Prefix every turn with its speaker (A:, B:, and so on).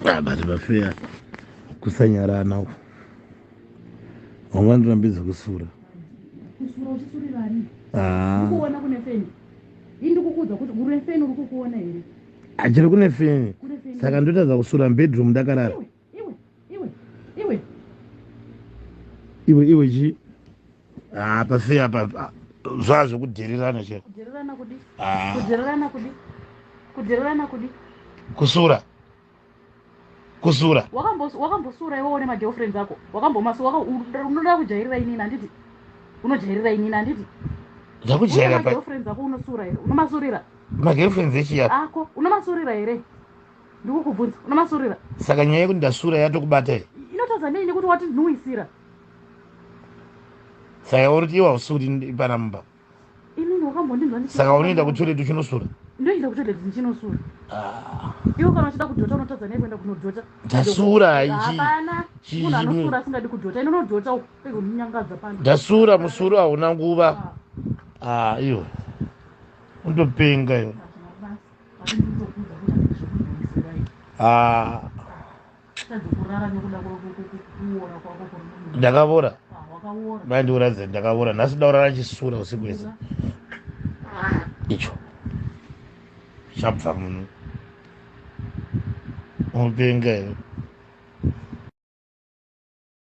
A: bati bafeya kusanyarana uko wangandirambidza kusura
B: kusura uchisurira ari kuona kune feni indi kukudza kuti uri feni uri kukuona here
A: achiri kune feni saka ndotadza kusura bedroom ndakarara iwe chi pafeya apa zvazvo kudherirana chero
B: kudherirana kudi
A: kusura
B: wakambosura iwe one magirlfriends ako unoda kujairira inini handiti unojairira inini handiti
A: ndakujaira
B: magirlfriends ako unosura here unomasurira
A: magirlfriends echiya
B: ako unomasurira here ndikukubvunza unomasurira
A: saka nyaya yekuti ndasura yatokubata here
B: inotadza neini kuti wati ndinoisira
A: saka uriti iwa usuri pana mumba
B: inini wakambondinzwa
A: saka unoenda kutoilet uchinosura
B: ndoenda kutoilet ndichinosura iwo kana uchida kudhota unotadza nei kuenda kunodhota
A: ndasura
B: hapana munhu anosura asingadi kudhota inonodhota unonyangadza pano
A: ndasura musuru hauna nguva iwe undopenga iwe ndakavora mandiuradze ndakavora nhasi daurara chisura usiku wese icho chabva muno unopenga iwe